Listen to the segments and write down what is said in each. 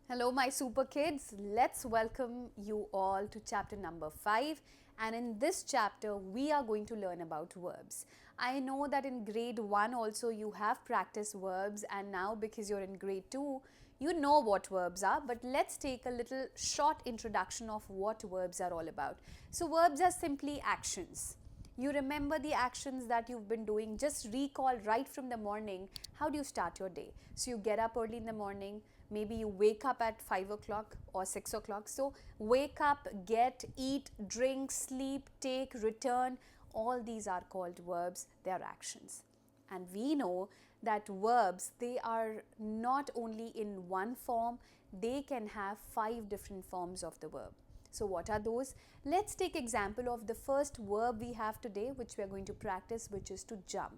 Hello, my super kids. Let's welcome you all to chapter number 5. And in this chapter, we are going to learn about verbs. I know that in grade 1 also you have practiced verbs, and now because you're in grade 2, you know what verbs are. But let's take a little short introduction of what verbs are all about. So, verbs are simply actions. You remember the actions that you've been doing. Just recall right from the morning, how do you start your day? So you get up early in the morning, maybe you wake up at 5 o'clock or 6 o'clock. So wake up, get, eat, drink, sleep, take, return, all these are called verbs. They are actions. And we know that verbs, they are not only in one form, they can have 5 different forms of the verb. So what are those? Let's take example of the first verb we have today, which we are going to practice, which is to jump.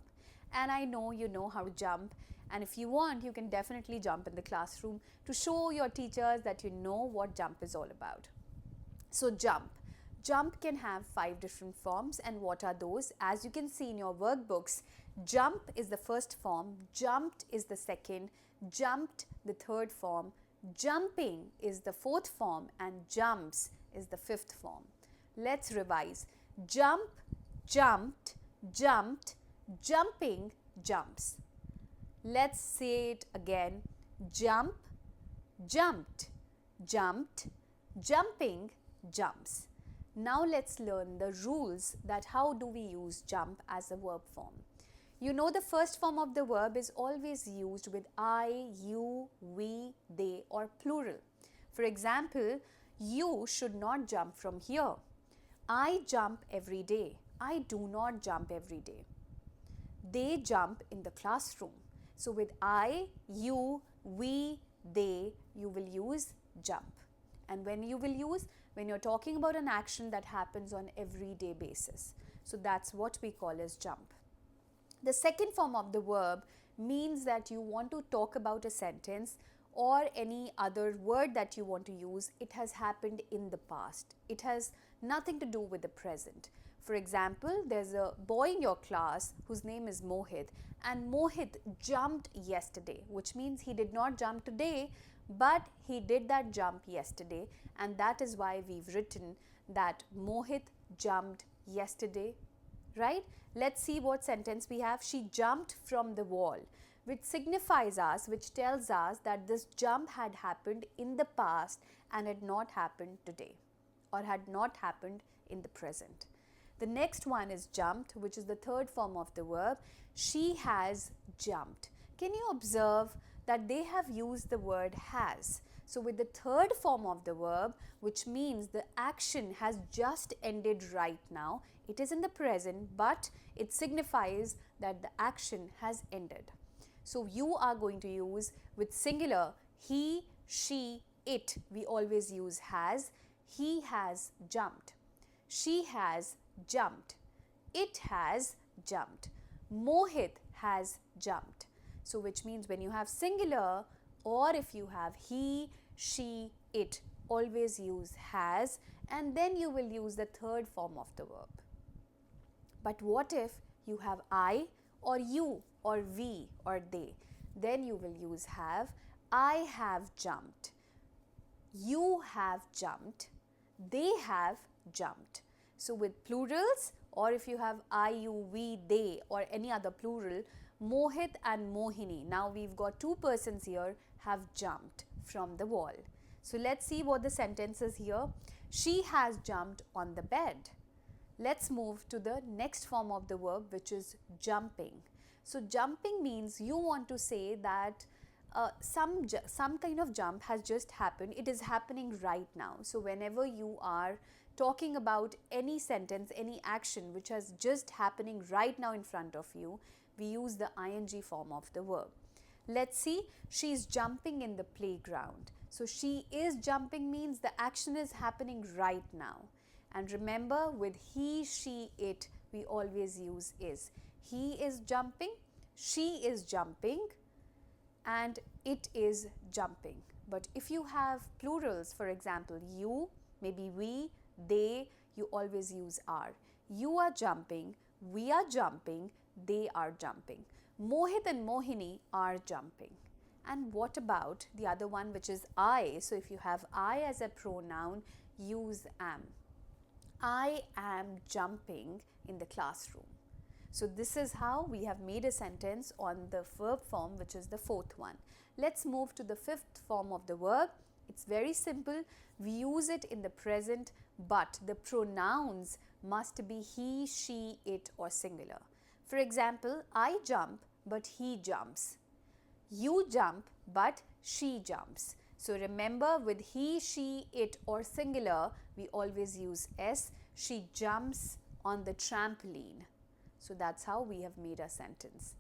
And I know you know how to jump, and if you want, you can definitely jump in the classroom to show your teachers that you know what jump is all about. So jump. Jump can have 5 different forms, and what are those? As you can see in your workbooks, jump is the first form, jumped is the second, jumped the third form, jumping is the fourth form, and jumps is the fifth form. Let's revise. Jump, jumped, jumped, jumping, jumps. Let's say it again. Jump, jumped, jumped, jumping, jumps. Now let's learn the rules that how do we use jump as a verb form. You know the first form of the verb is always used with I, you, we, they or plural. For example, you should not jump from here. I jump every day. I do not jump every day. They jump in the classroom. So with I, you, we, they, you will use jump. And when you will use, when you're talking about an action that happens on everyday basis. So that's what we call as jump. The second form of the verb means that you want to talk about a sentence or any other word that you want to use. It has happened in the past. It has nothing to do with the present. For example, there's a boy in your class whose name is Mohit, and Mohit jumped yesterday, which means he did not jump today, but he did that jump yesterday, and that is why we've written that Mohit jumped yesterday, right? Let's see what sentence we have. She jumped from the wall, which signifies us, which tells us that this jump had happened in the past and had not happened today or had not happened in the present. The next one is jumped, which is the third form of the verb. She has jumped. Can you observe that they have used the word has? So with the third form of the verb, which means the action has just ended right now, it is in the present, but it signifies that the action has ended. So you are going to use with singular he, she, it. We always use has. He has jumped. She has jumped. It has jumped. Mohit has jumped. So which means when you have singular or if you have he, she, it, always use has, and then you will use the third form of the verb. But what if you have I or you or we or they? Then you will use have. I have jumped. You have jumped. They have jumped. So with plurals, or if you have I, you, we, they or any other plural, Mohit and Mohini, now we've got two persons here, have jumped from the wall. So let's see what the sentence is here. She has jumped on the bed. Let's move to the next form of the verb, which is jumping. So jumping means you want to say that some kind of jump has just happened. It is happening right now. So whenever you are talking about any sentence, any action which has just happening right now in front of you, we use the ing form of the verb. Let's see, she is jumping in the playground. So she is jumping means the action is happening right now. And remember, with he, she, it, we always use is. He is jumping, she is jumping, and it is jumping. But if you have plurals, for example, you, maybe we, they, you always use are. You are jumping, we are jumping, they are jumping. Mohit and Mohini are jumping. And what about the other one, which is I? So if you have I as a pronoun, use am. I am jumping in the classroom. So this is how we have made a sentence on the verb form, which is the fourth one. Let's move to the fifth form of the verb. It's very simple. We use it in the present, but the pronouns must be he, she, it, or singular. For example, I jump, but he jumps. You jump, but she jumps. So remember, with he, she, it, or singular, we always use S. She jumps on the trampoline. So that's how we have made a sentence.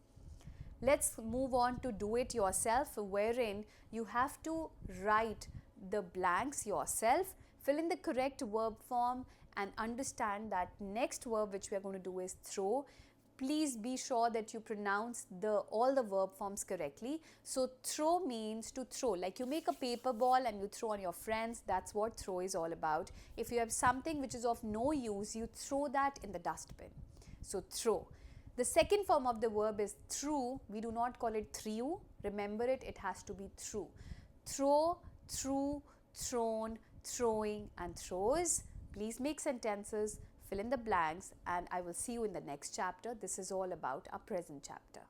Let's move on to do it yourself, wherein you have to write the blanks yourself, fill in the correct verb form, and understand that next verb which we are going to do is throw. Please be sure that you pronounce all the verb forms correctly. So throw means to throw, like you make a paper ball and you throw on your friends. That's what throw is all about. If you have something which is of no use, you throw that in the dustbin. So throw. The second form of the verb is threw. We do not call it threw. Remember it, it has to be threw. Throw, threw, thrown, throwing, and throws. Please make sentences, fill in the blanks, and I will see you in the next chapter. This is all about our present chapter.